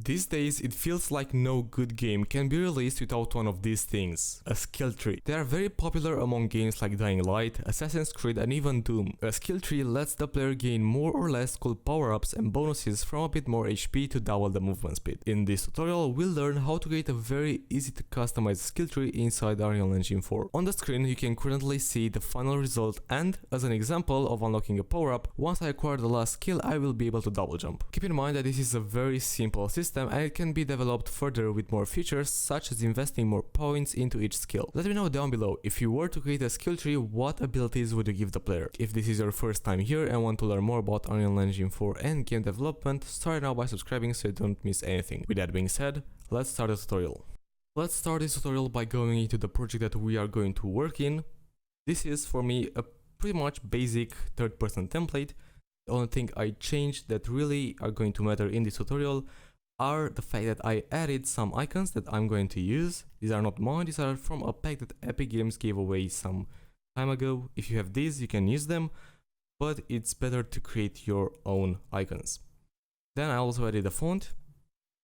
These days, it feels like no good game can be released without one of these things, a skill tree. They are very popular among games like Dying Light, Assassin's Creed and even Doom. A skill tree lets the player gain more or less cool power-ups and bonuses from a bit more HP to double the movement speed. In this tutorial, we'll learn how to create a very easy to customize skill tree inside Unreal Engine 4. On the screen, you can currently see the final result, and as an example of unlocking a power-up, once I acquire the last skill, I will be able to double jump. Keep in mind that this is a very simple system and it can be developed further with more features, such as investing more points into each skill. Let me know down below, if you were to create a skill tree, what abilities would you give the player? If this is your first time here and want to learn more about Unreal Engine 4 and game development, start now by subscribing so you don't miss anything. With that being said, let's start the tutorial. Let's start this tutorial by going into the project that we are going to work in. This is for me a pretty much basic third-person template. The only thing I changed that really are going to matter in this tutorial are the fact that I added some icons that I'm going to use. These are not mine, these are from a pack that Epic Games gave away some time ago. If you have these, you can use them, but it's better to create your own icons. Then I also added a font,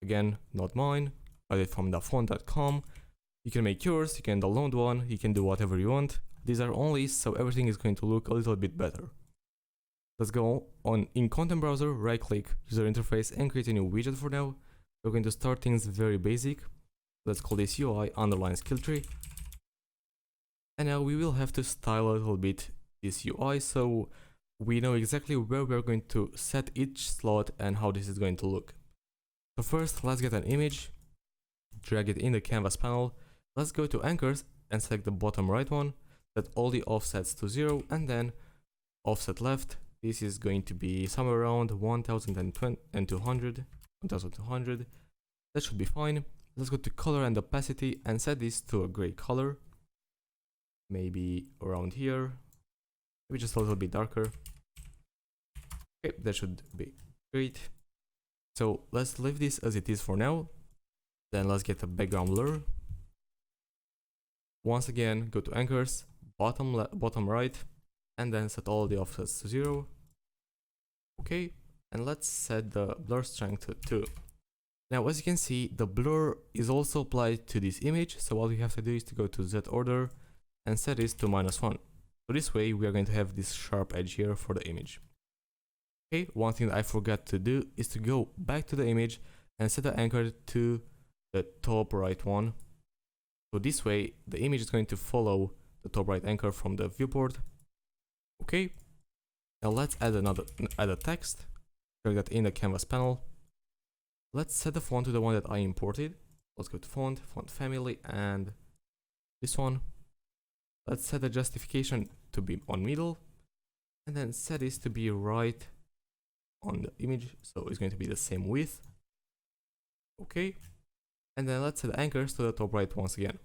again, not mine, added from thefont.com. You can make yours, you can download one, you can do whatever you want. These are only so everything is going to look a little bit better. Let's go on in content browser, right click user interface and create a new widget for now. We're going to start things very basic. Let's call this UI underline skill tree. And now we will have to style a little bit this UI so we know exactly where we're going to set each slot and how this is going to look. So first, let's get an image, drag it in the canvas panel. Let's go to anchors and select the bottom right one, set all the offsets to 0 and then offset left. This is going to be somewhere around 1200. That should be fine. Let's go to color and opacity and set this to a gray color. Maybe around here. Maybe just a little bit darker. Okay, that should be great. So let's leave this as it is for now. Then let's get a background blur. Once again, go to anchors, bottom right, and then set all the offsets to 0. Okay, and let's set the blur strength to 2. Now, as you can see, the blur is also applied to this image, so all we have to do is to go to Z order and set this to -1. So this way, we are going to have this sharp edge here for the image. Okay, one thing that I forgot to do is to go back to the image and set the anchor to the top right one. So this way, the image is going to follow the top right anchor from the viewport. Okay, now let's add a text, drag that in the canvas panel. Let's set the font to the one that I imported. Let's go to font family, and this one. Let's set the justification to be on middle, and then set this to be right on the image, so it's going to be the same width. Okay, and then let's set anchors to the top right once again.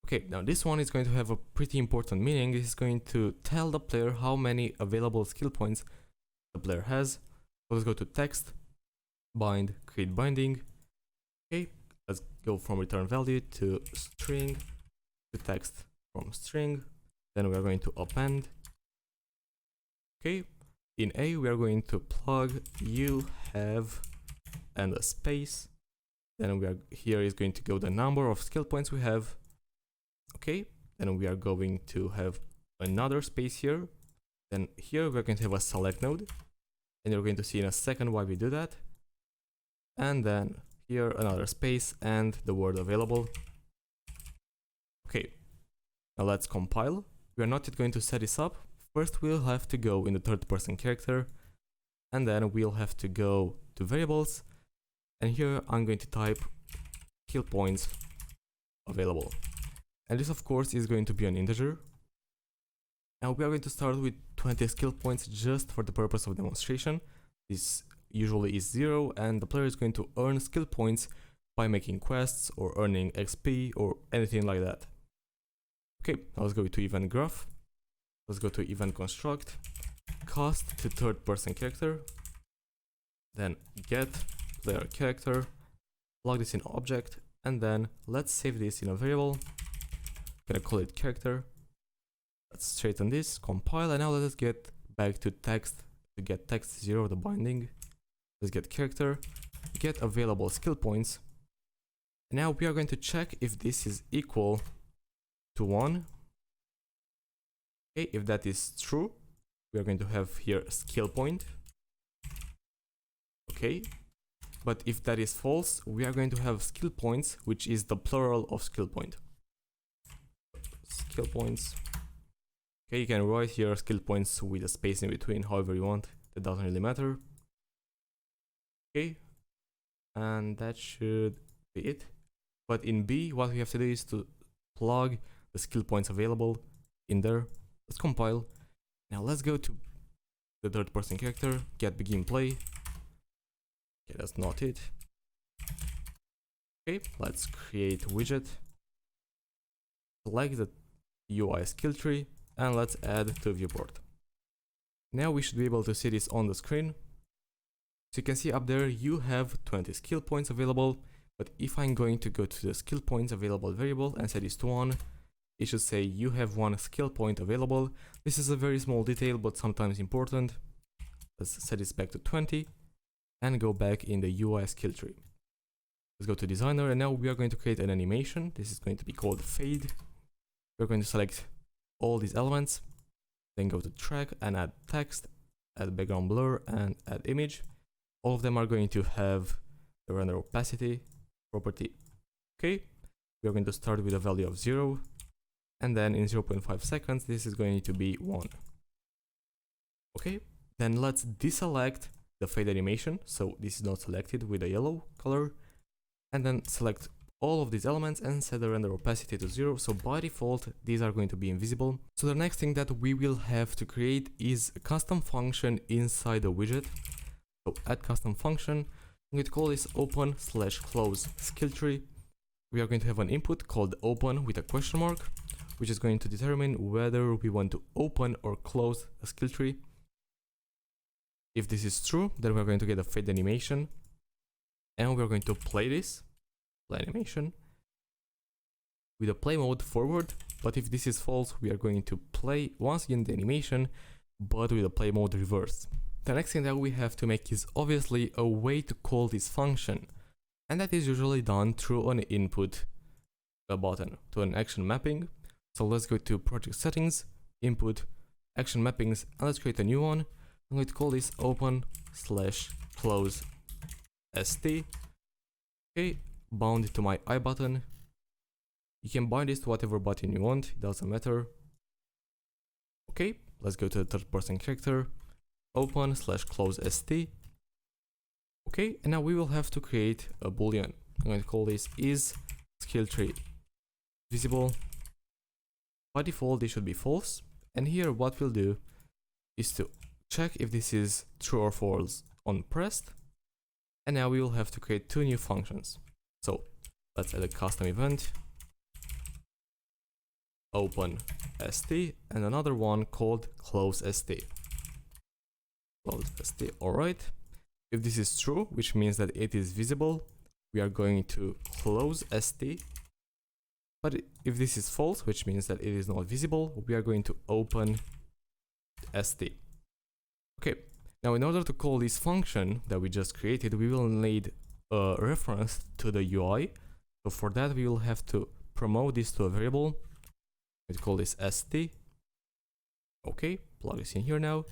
Okay, now this one is going to have a pretty important meaning. This is going to tell the player how many available skill points the player has. So let's go to text, bind, create binding. Okay, let's go from return value to string to text from string. Then we are going to append. Okay, in A we are going to plug you have and a space. Then here is going to go the number of skill points we have. Okay, then we are going to have another space here. Then here we're going to have a select node, and you're going to see in a second why we do that. And then here another space and the word available. Okay, now let's compile. We are not yet going to set this up. First we'll have to go in the third person character, and then we'll have to go to variables, and here I'm going to type skill points available. And this of course is going to be an integer. Now we are going to start with 20 skill points just for the purpose of demonstration. This usually is 0, and the player is going to earn skill points by making quests or earning XP or anything like that. Okay, now let's go to event graph. Let's go to event construct, cast to third person character, then get player character, plug this in object, and then let's save this in a variable. Gonna call it character. Let's straighten this, compile, and now let's get back to text to get text 0, the binding. Let's get character, get available skill points. Now we are going to check if this is equal to 1. Okay, if that is true, we are going to have here a skill point. Okay, but if that is false, we are going to have skill points, which is the plural of skill point. Skill points. Okay, you can write here skill points with a space in between, however you want. That doesn't really matter. Okay, and that should be it. But in B, what we have to do is to plug the skill points available in there. Let's compile. Now let's go to the third person character, get begin play. Okay, that's not it. Okay, let's create widget. Select the UI skill tree and let's add to viewport. Now we should be able to see this on the screen. So you can see up there you have 20 skill points available, but if I'm going to go to the skill points available variable and set this to 1, it should say you have 1 skill point available. This is a very small detail but sometimes important. Let's set this back to 20 and go back in the UI skill tree. Let's go to designer and now we are going to create an animation. This is going to be called fade. We're going to select all these elements, then go to track and add text, add background blur and add image. All of them are going to have the render opacity property. Okay, we are going to start with a value of 0 and then in 0.5 seconds this is going to be 1. Okay, then let's deselect the fade animation, so this is not selected with a yellow color, and then select all of these elements and set the render opacity to 0, so by default these are going to be invisible. So the next thing that we will have to create is a custom function inside the widget. So add custom function, I'm going to call this open/close skill tree. We are going to have an input called open with a question mark, which is going to determine whether we want to open or close a skill tree. If this is true, then we're going to get a fade animation and we're going to play this play animation with a play mode forward. But if this is false, we are going to play once again the animation but with a play mode reverse. The next thing that we have to make is obviously a way to call this function, and that is usually done through an input button to an action mapping. So let's go to project settings, input, action mappings, and let's create a new one. I'm going to call this open/close st. Okay, bound it to my I button. You can bind this to whatever button you want, it doesn't matter. Okay, let's go to the third person character, open/close st. Okay, and now we will have to create a boolean. I'm going to call this is skill tree visible. By default this should be false, and here what we'll do is to check if this is true or false on pressed, and now we will have to create two new functions. So let's add a custom event, open st, and another one called close st. Close st, alright. If this is true, which means that it is visible, we are going to close st. But if this is false, which means that it is not visible, we are going to open st. Okay, now in order to call this function that we just created, we will need a reference to the UI. So for that, we will have to promote this to a variable. Let's call this st. Okay, plug this in here now.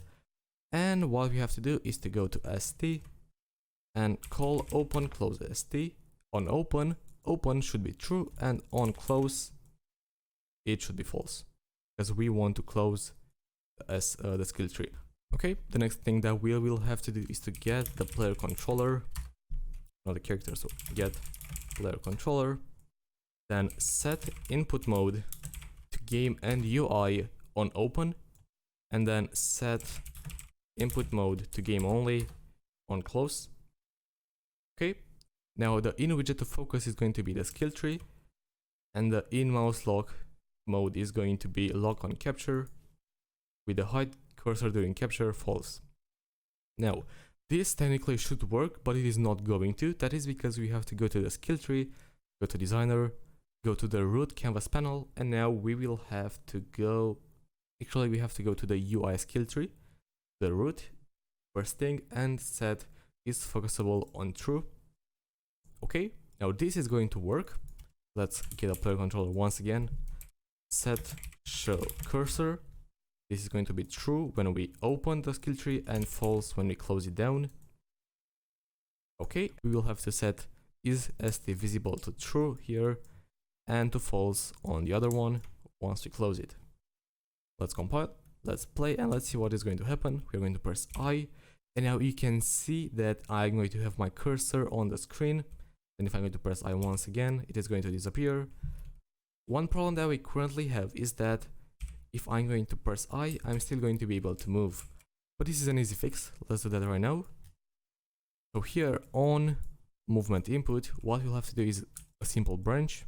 And what we have to do is to go to st and call open close st. On open, open should be true, and on close, it should be false, because we want to close the skill tree. Okay, the next thing that we will have to do is to get the player controller, not the character, so get player controller, then set input mode to game and UI on open, and then set input mode to game only on close. Okay, now the in widget to focus is going to be the skill tree, and the in mouse lock mode is going to be lock on capture with the hide cursor during capture false. Now this technically should work, but it is not going to. That is because we have to go to the skill tree, go to designer, go to the root canvas panel, and now we will have to go, actually we have to go to the UI skill tree, the root, first thing, and set is focusable on true. Okay, now this is going to work. Let's get a player controller once again. Set show cursor. This is going to be true when we open the skill tree and false when we close it down. Okay, we will have to set is st visible to true here and to false on the other one once we close it. Let's compile, let's play, and let's see what is going to happen. We're going to press I, and now you can see that I'm going to have my cursor on the screen. And if I'm going to press I once again, it is going to disappear. One problem that we currently have is that if I'm going to press I, I'm still going to be able to move. But this is an easy fix. Let's do that right now. So here on movement input, what we'll have to do is a simple branch.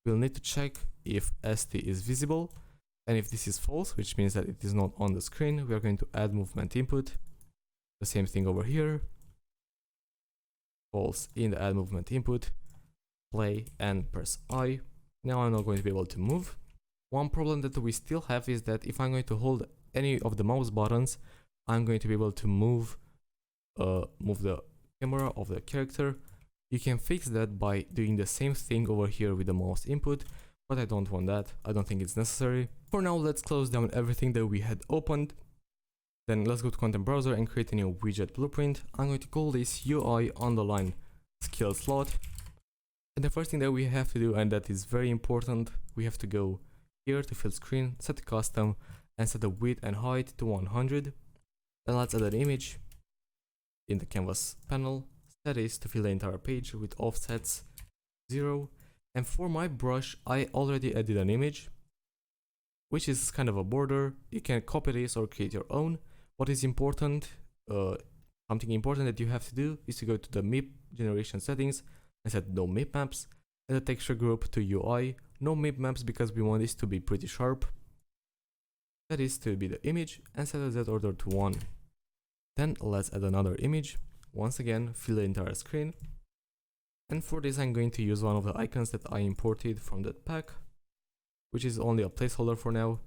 We'll need to check if st is visible, and if this is false, which means that it is not on the screen, we are going to add movement input. The same thing over here. False in the add movement input, play and press I. Now I'm not going to be able to move. One problem that we still have is that if I'm going to hold any of the mouse buttons, I'm going to be able to move the camera of the character. You can fix that by doing the same thing over here with the mouse input, but I don't want that. I don't think it's necessary. For now, let's close down everything that we had opened. Then let's go to content browser and create a new widget blueprint. I'm going to call this UI underline skill slot. And the first thing that we have to do, and that is very important, we have to go here to fill screen, set the custom, and set the width and height to 100. Then let's add an image in the canvas panel. Set this to fill the entire page with offsets 0. And for my brush, I already added an image, which is kind of a border. You can copy this or create your own. What is important, something important that you have to do is to go to the MIP generation settings and set no MIP maps, and the texture group to UI, no MIP maps because we want this to be pretty sharp. That is to be the image, and set the Z order to 1. Then let's add another image. Once again, fill the entire screen. And for this I'm going to use one of the icons that I imported from that pack, which is only a placeholder for now.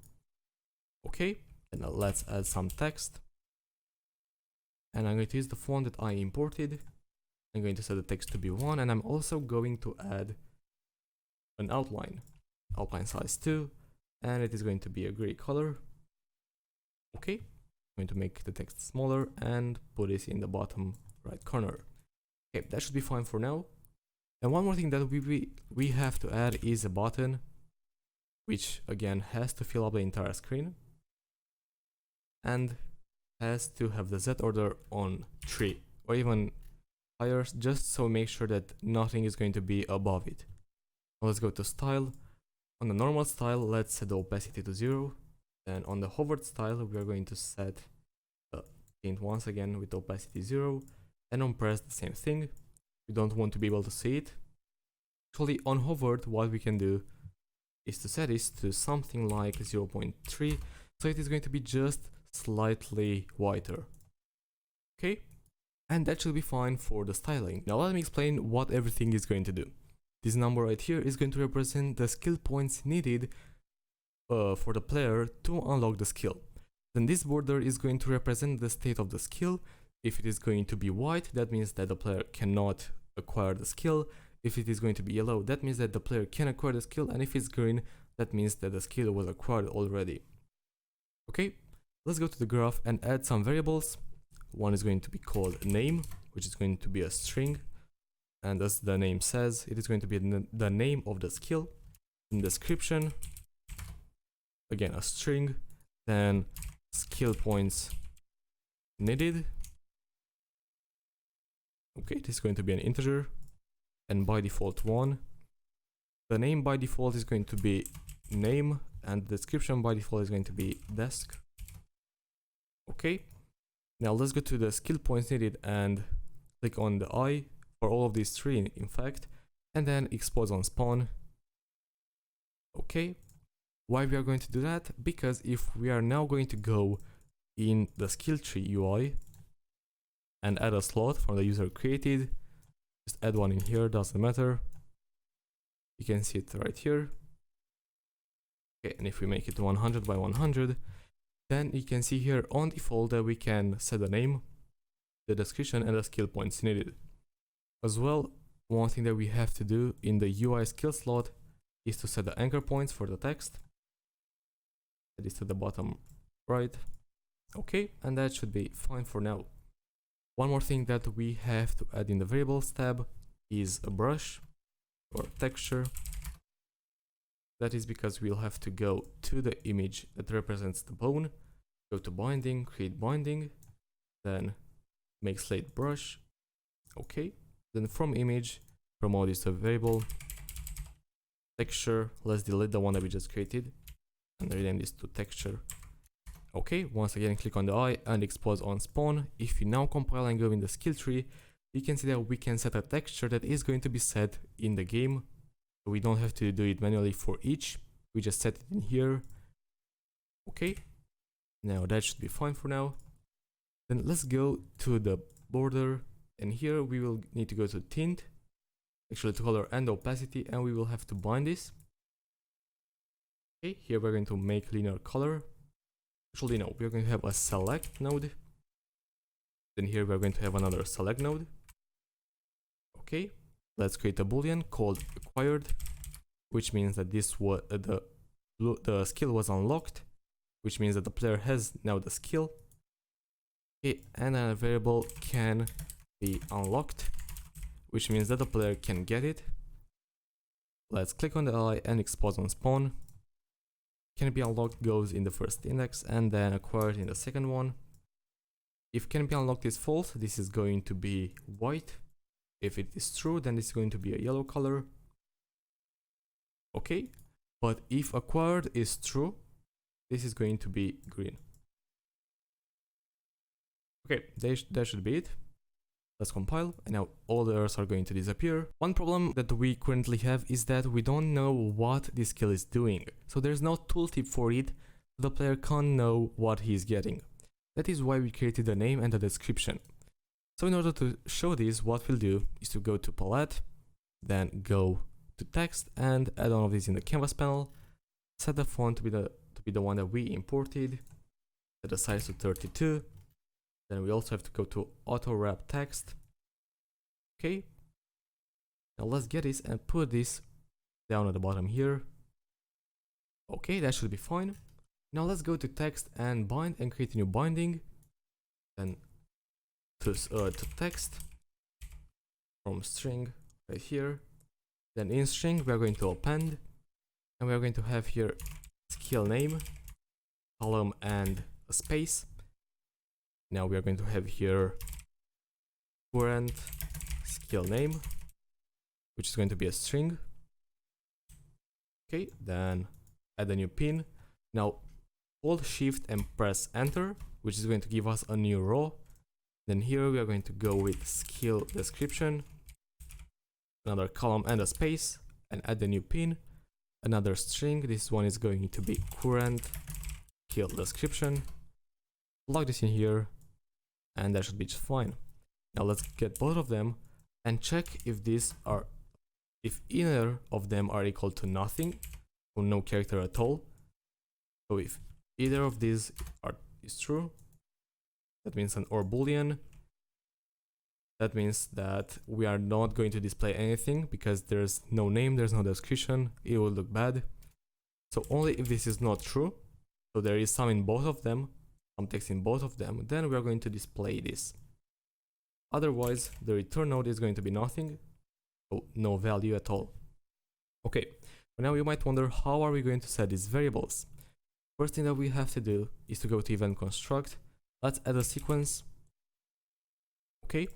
Okay, and now let's add some text. And I'm going to use the font that I imported. I'm going to set the text to be 1, and I'm also going to add an outline size 2, and it is going to be a gray color. Okay, I'm going to make the text smaller and put this in the bottom right corner. Okay, that should be fine for now. And one more thing that we have to add is a button, which again has to fill up the entire screen and has to have the Z order on 3 or even higher, just so make sure that nothing is going to be above it. Now let's go to style. On the normal style, let's set the opacity to 0. Then on the hovered style, we are going to set the tint once again with opacity 0, and on press the same thing. We don't want to be able to see it. Actually, on hovered, what we can do is to set this to something like 0.3, so it is going to be just slightly whiter. Okay, and that should be fine for the styling. Now let me explain what everything is going to do. This number right here is going to represent the skill points needed for the player to unlock the skill. Then this border is going to represent the state of the skill. If it is going to be white, that means that the player cannot acquire the skill. If it is going to be yellow, that means that the player can acquire the skill, and if it's green, that means that the skill was acquired already. Okay, let's go to the graph and add some variables. One is going to be called name, which is going to be a string, and as the name says, it is going to be the name of the skill. In description, again a string, then skill points needed. Okay, this is going to be an integer, and by default 1. The name by default is going to be name, and the description by default is going to be desk. Okay, now let's go to the skill points needed and click on the eye for all of these three, in fact, and then expose on spawn. Okay, why we are going to do that? Because if we are now going to go in the skill tree UI and add a slot from the user created, just add one in here, doesn't matter. You can see it right here. Okay, and if we make it 100 by 100, then you can see here on default that we can set the name, the description, and the skill points needed. As well, one thing that we have to do in the UI skill slot is to set the anchor points for the text. That is to the bottom right. Okay, and that should be fine for now. One more thing that we have to add in the variables tab is a brush or texture. That is because we'll have to go to the image that represents the bone, go to binding, create binding, then make slate brush. Okay, then from image, promote this to a variable texture. Let's delete the one that we just created and rename this to texture. Okay, once again click on the eye and expose on spawn. If you now compile and go in the skill tree, you can see that we can set a texture that is going to be set in the game. We don't have to do it manually for each, we just set it in here. Okay, now that should be fine for now. Then let's go to the border, and here we will need to go to tint, actually to color and opacity, and we will have to bind this. Okay, here we're going to make linear color. Actually no, we're going to have a select node. Then here we're going to have another select node. Okay, let's create a boolean called acquired, which means that this was the skill was unlocked, which means that the player has now the skill. Okay, and a variable can be unlocked, which means that the player can get it. Let's click on the eye and expose on spawn. Can be unlocked goes in the first index and then acquired in the second one. If can be unlocked is false, this is going to be white. If it is true, then this is going to be a yellow color. Okay, but if acquired is true, this is going to be green. Okay, that should be it. Let's compile, and now all the errors are going to disappear. One problem that we currently have is that we don't know what this skill is doing. So there's no tooltip for it, so the player can't know what he's getting. That is why we created the name and the description. So in order to show this, what we'll do is to go to palette, then go to text and add all of this in the canvas panel. Set the font to be the one that we imported. Set the size to 32. Then we also have to go to auto wrap text. Okay. Now let's get this and put this down at the bottom here. Okay, that should be fine. Now let's go to text and bind and create a new binding. Then to text from string right here. Then in string we are going to append, and we are going to have here skill name, column and a space. Now we are going to have here current skill name, which is going to be a string. Okay, then add a new pin. Now hold shift and press enter, which is going to give us a new row. Then here we are going to go with skill description, another column and a space, and add the new pin, another string. This one is going to be current skill description. Plug this in here, and that should be just fine. Now let's get both of them and check if either of them are equal to nothing, or no character at all. So if either of these is true, that means an or boolean. That means that we are not going to display anything because there's no name, there's no description, it will look bad. So only if this is not true, so there is some in both of them, some text in both of them, then we are going to display this. Otherwise, the return node is going to be nothing, so no value at all. Okay, but now you might wonder, how are we going to set these variables? First thing that we have to do is to go to event construct. Let's add a sequence. Okay,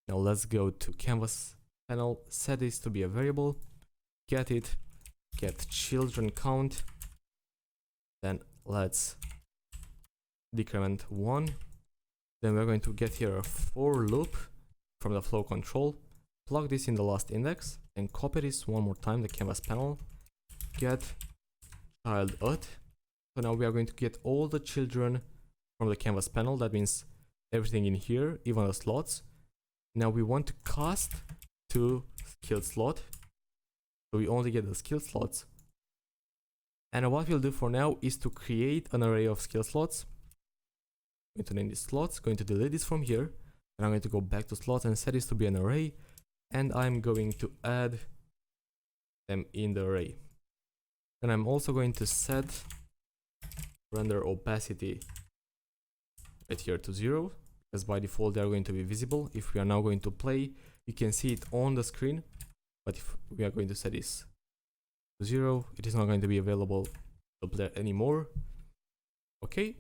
now let's go to canvas panel, set this to be a variable, get children count, then let's decrement 1. Then we're going to get here a for loop from the flow control, plug this in the last index, and copy this one more time, the canvas panel, get child ut. So now we are going to get all the children from the canvas panel. That means everything in here, even the slots. Now we want to cast to skill slot, so we only get the skill slots. And what we'll do for now is to create an array of skill slots. I'm going to name this slots, going to delete this from here, and I'm going to go back to slots and set this to be an array. and I'm going to add them in the array. Then I'm also going to set render opacity right here to 0, because by default they are going to be visible. If we are now going to play, you can see it on the screen, but if we are going to set this to 0, it is not going to be available to the player anymore. Okay,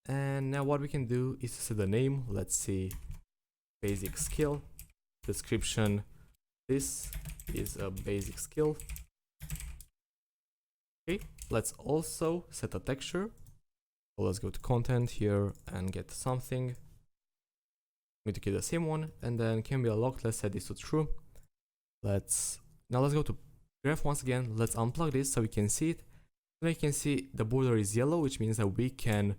and now what we can do is to set the name. Let's see, basic skill, description, this is a basic skill. Okay, let's also set a texture. So let's go to content here and get something. I'm going to get the same one, and then can be unlocked. Let's set this to true. Now let's go to graph once again. Let's unplug this so we can see it. Now you can see the border is yellow, which means that we can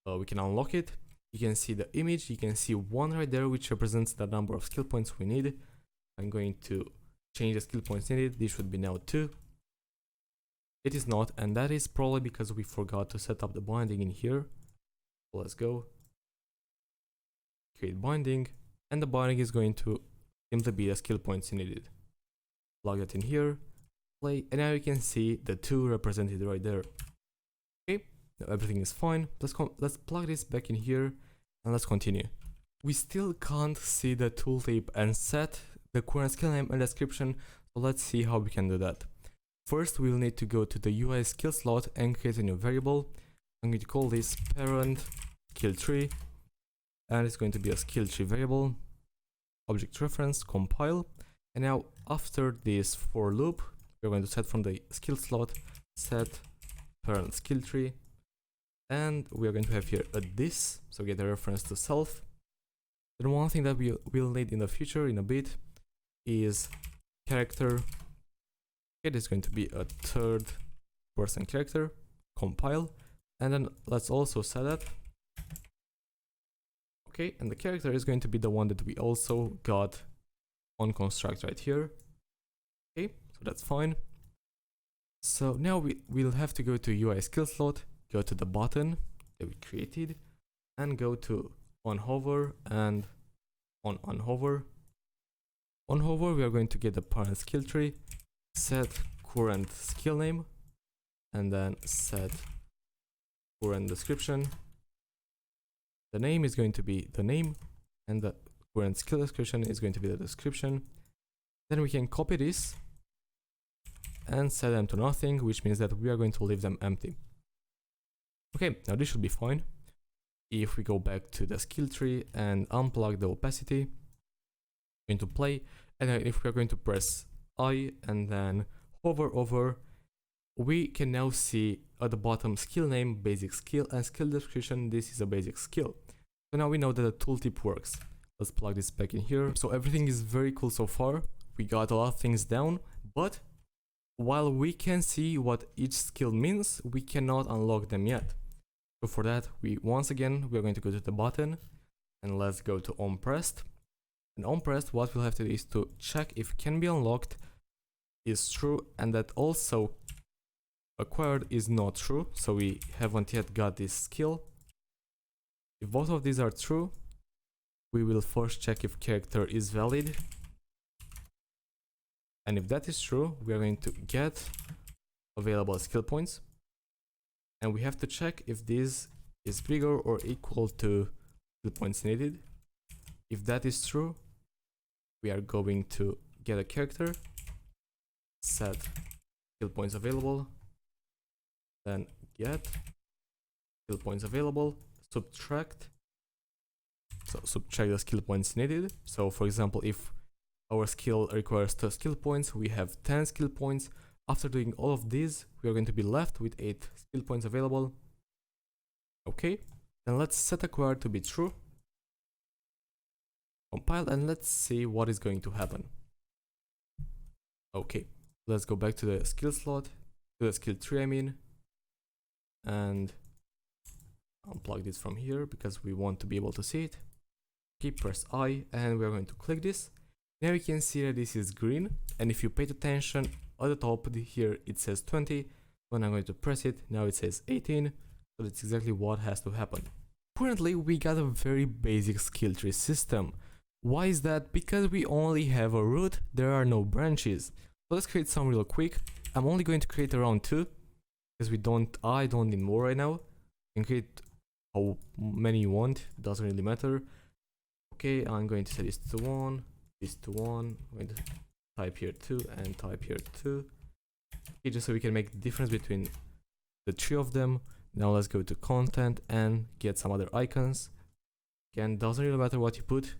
unlock it. You can see the image. You can see 1 right there, which represents the number of skill points we need. I'm going to change the skill points needed. This should be now 2. It is not, and that is probably because we forgot to set up the binding in here. So let's go create binding, and the binding is going to simply be the skill points needed. Plug that in here, play, and now you can see the 2 represented right there. Okay, now everything is fine. Let's plug this back in here and let's continue. We still can't see the tooltip and set the current skill name and description, so let's see how we can do that. First, we'll need to go to the UI skill slot and create a new variable. I'm going to call this parent skill tree, and it's going to be a skill tree variable. Object reference, compile, and now after this for loop, we're going to set from the skill slot set parent skill tree, and we are going to have here a this, so get a reference to self. Then one thing that we will need in the future in a bit is character. It is going to be a 3rd person character, compile, and then let's also set that. Okay, and the character is going to be the one that we also got on construct right here. Okay, so that's fine. So now we'll have to go to UI skill slot, go to the button that we created, and go to on hover and on unhover. On hover, we are going to get the parent skill tree, set current skill name, and then set current description. The name is going to be the name, and the current skill description is going to be the description. Then we can copy this and set them to nothing, which means that we are going to leave them empty. Okay, now this should be fine. If we go back to the skill tree and unplug the opacity, we're going to play, and then if we are going to press I and then hover over, we can now see at the bottom skill name, basic skill, and skill description. This is a basic skill. So now we know that the tooltip works. Let's plug this back in here. So everything is very cool so far. We got a lot of things down, but while we can see what each skill means, we cannot unlock them yet. So for that, we are going to go to the button and let's go to onPressed. And onPressed, what we'll have to do is to check if can be unlocked is true, and that also acquired is not true, so we haven't yet got this skill. If both of these are true, we will first check if character is valid, and if that is true, we are going to get available skill points, and we have to check if this is bigger or equal to skill points needed. If that is true, we are going to get a character, set skill points available, then get skill points available, subtract the skill points needed. So for example, if our skill requires 2 skill points, we have 10 skill points. After doing all of these, we are going to be left with 8 skill points available. Okay, then let's set acquired to be true, compile, and let's see what is going to happen. Okay, let's go back to the skill slot, to the skill tree I mean, and unplug this from here because we want to be able to see it. Okay, press I and we're going to click this. Now you can see that this is green, and if you paid attention at the top here it says 20. When I'm going to press it, now it says 18, so that's exactly what has to happen. Currently we got a very basic skill tree system. Why is that? Because we only have a root, there are no branches. So let's create some real quick. I'm only going to create around 2 because I don't need more right now. You can create how many you want, it doesn't really matter. Okay, I'm going to set this to 1, this to 1, I'm going to type here 2 and type here 2. Okay, just so we can make the difference between the 3 of them. Now let's go to content and get some other icons. Again, doesn't really matter what you put,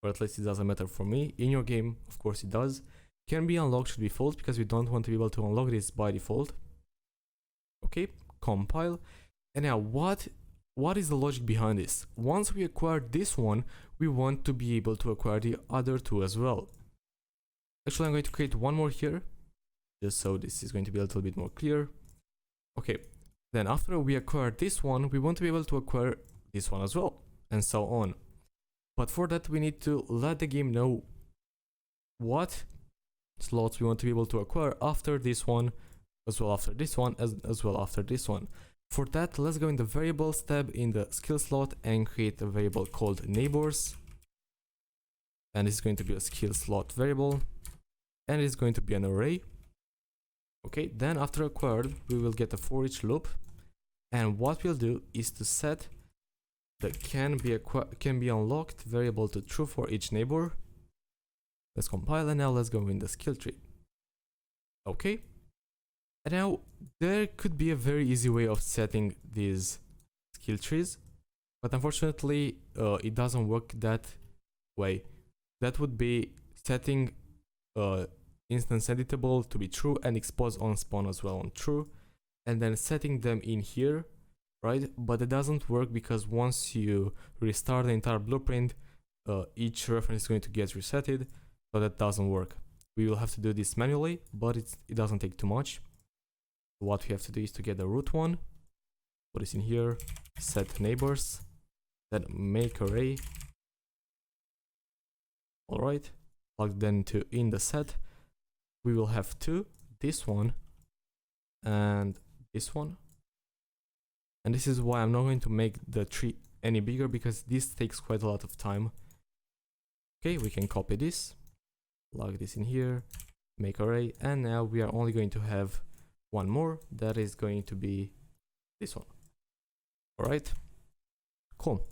or at least it doesn't matter for me. In your game, of course it does. Can be unlocked should be false because we don't want to be able to unlock this by default. Okay, compile. And now what is the logic behind this? Once we acquire this one, we want to be able to acquire the other 2 as well. Actually, I'm going to create one more here, just so this is going to be a little bit more clear. Okay, then after we acquire this one, we want to be able to acquire this one as well, and so on. But for that, we need to let the game know what slots we want to be able to acquire after this one, as well after this one, as well after this one. For that, let's go in the variables tab in the skill slot and create a variable called neighbors. And this is going to be a skill slot variable, and it's going to be an array. Okay, then after acquired, we will get a for each loop, and what we'll do is to set the can be unlocked variable to true for each neighbor. Let's compile, and now let's go in the skill tree. Okay, and now there could be a very easy way of setting these skill trees, but unfortunately it doesn't work that way. That would be setting instance editable to be true and expose on spawn as well on true, and then setting them in here, right? But it doesn't work because once you restart the entire blueprint, each reference is going to get resetted, so that doesn't work. We will have to do this manually, but it doesn't take too much. What we have to do is to get the root one, put this in here, set neighbors, then make array. Alright, plug them to in the set. We will have 2, this one and this one. And this is why I'm not going to make the tree any bigger, because this takes quite a lot of time. Okay, we can copy this, plug this in here, make array, and now we are only going to have one more, that is going to be this one. Alright, cool.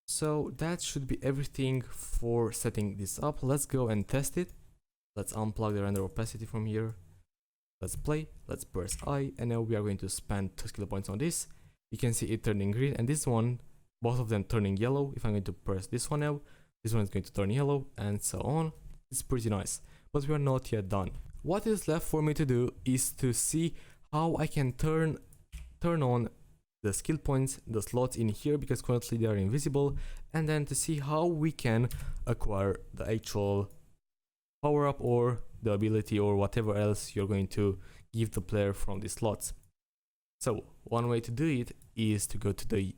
So that should be everything for setting this up. Let's go and test it. Let's unplug the render opacity from here. Let's play, let's press I, and now we are going to spend 2 skill points on this. You can see it turning green, and this one, both of them turning yellow. If I'm going to press this one now, this one is going to turn yellow, and so on. It's pretty nice, but we are not yet done. What is left for me to do is to see how I can turn on the skill points, the slots in here, because currently they are invisible, and then to see how we can acquire the actual power up or the ability or whatever else you're going to give the player from these slots. So one way to do it is to go to the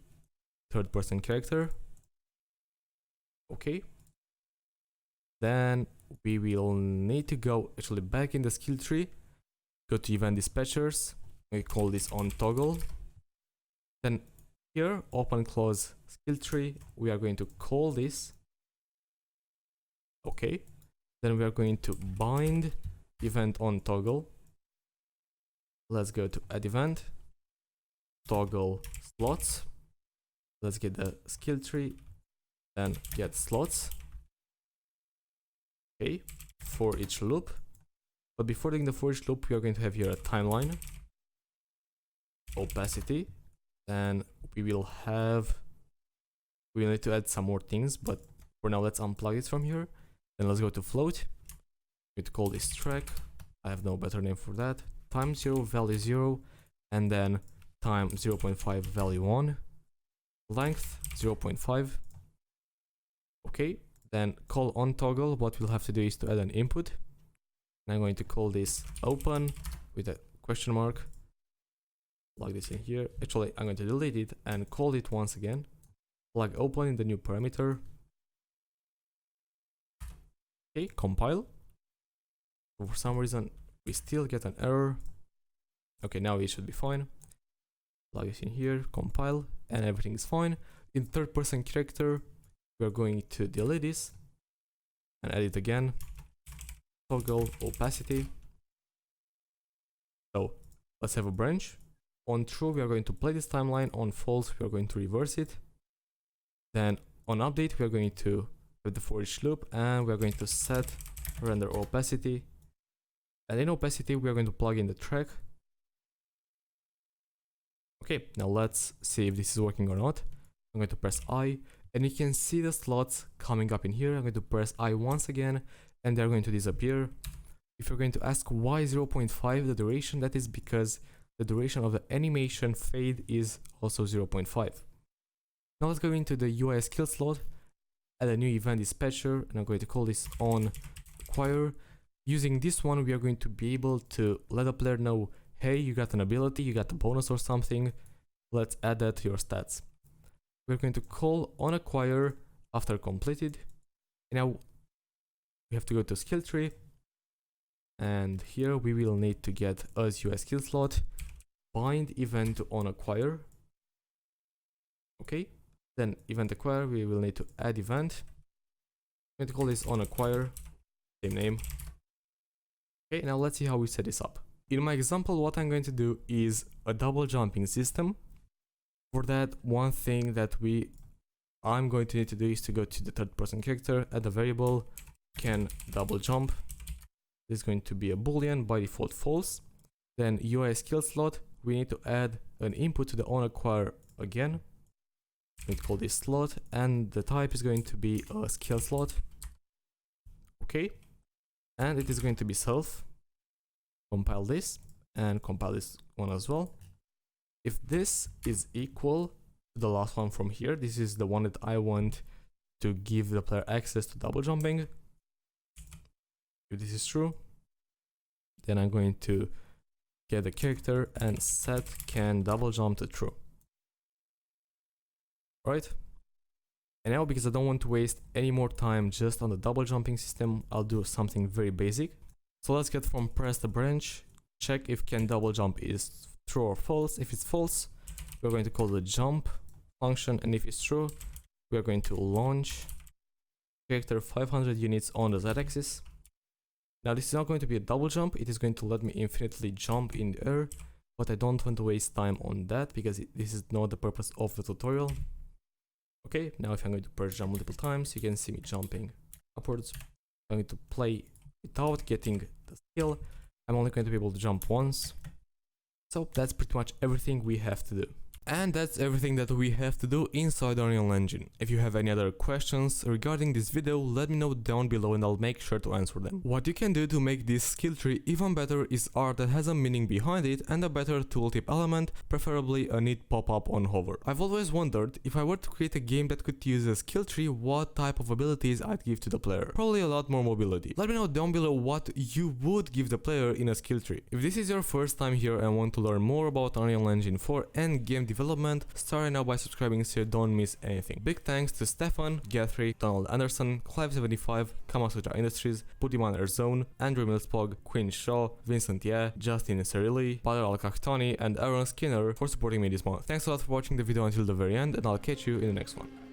third person character. Okay, then we will need to go actually back in the skill tree, go to event dispatchers, we call this on toggle. Then here, open close skill tree, we are going to call this. Okay, then we are going to bind event on toggle. Let's go to add event, toggle slots. Let's get the skill tree and get slots. Okay, for each loop. But before doing the for each loop, we are going to have here a timeline, opacity, and we will need to add some more things, but for now let's unplug it from here. Then let's go to float. We need to call this track. I have no better name for that. Time 0 value 0, and then time 0.5 value 1, length 0.5. Okay, then call on toggle. What we'll have to do is to add an input, and I'm going to call this open with a question mark. Plug this in here. Actually, I'm going to delete it and call it once again. Plug open in the new parameter. Okay, compile. For some reason, we still get an error. Okay, now it should be fine. Plug it in here, compile, and everything is fine. In third person character, we're going to delete this and add it again. Toggle opacity. So let's have a branch. On true, we are going to play this timeline. On false, we are going to reverse it. Then on update, we are going to have the for each loop, and we are going to set render opacity. And in opacity, we are going to plug in the track. Okay, now let's see if this is working or not. I'm going to press I, and you can see the slots coming up in here. I'm going to press I once again, and they're going to disappear. If you're going to ask why 0.5 the duration, that is because the duration of the animation fade is also 0.5. Now let's go into the UI skill slot, add a new event dispatcher, and I'm going to call this on acquire. Using this one, we are going to be able to let the player know, hey, you got an ability, you got a bonus or something. Let's add that to your stats. We're going to call on acquire after completed. Now we have to go to skill tree, and here we will need to get as UI skill slot bind event to on acquire. Okay, then event acquire, we will need to add event. I'm going to call this on acquire, same name. Okay, now let's see how we set this up. In my example, what I'm going to do is a double jumping system. For that, one thing that I'm going to need to do is to go to the third person character, add a variable can double jump. This is going to be a boolean, by default false. Then UI skill slot, we need to add an input to the on acquire again. We call this slot, and the type is going to be a skill slot. Okay, and it is going to be self. Compile this and compile this one as well. If this is equal to the last one from here, this is the one that I want to give the player access to double jumping. If this is true, then I'm going to get the character and set can double jump to true. Right? And now, because I don't want to waste any more time just on the double jumping system, I'll do something very basic. So let's get from press the branch, check if can double jump is true or false. If it's false, we're going to call the jump function, and if it's true, we are going to launch character 500 units on the z-axis. Now this is not going to be a double jump, it is going to let me infinitely jump in the air, but I don't want to waste time on that because this is not the purpose of the tutorial. Okay, now if I'm going to press jump multiple times, you can see me jumping upwards. I'm going to play without getting the skill. I'm only going to be able to jump once. So that's pretty much everything we have to do. And that's everything that we have to do inside Unreal Engine. If you have any other questions regarding this video, let me know down below and I'll make sure to answer them. What you can do to make this skill tree even better is art that has a meaning behind it and a better tooltip element, preferably a neat pop-up on hover. I've always wondered, if I were to create a game that could use a skill tree, what type of abilities I'd give to the player. Probably a lot more mobility. Let me know down below what you would give the player in a skill tree. If this is your first time here and want to learn more about Unreal Engine 4 and game development, start right now by subscribing so you don't miss anything. Big thanks to Stefan, Guthrie, Donald Anderson, Clive75, Kamasutra Industries, Pudiman Zone, Andrew Millspog, Quinn Shaw, Vincent Ye, Justin Cerilli, Badr Al-Kahtani, and Aaron Skinner for supporting me this month. Thanks a lot for watching the video until the very end, and I'll catch you in the next one.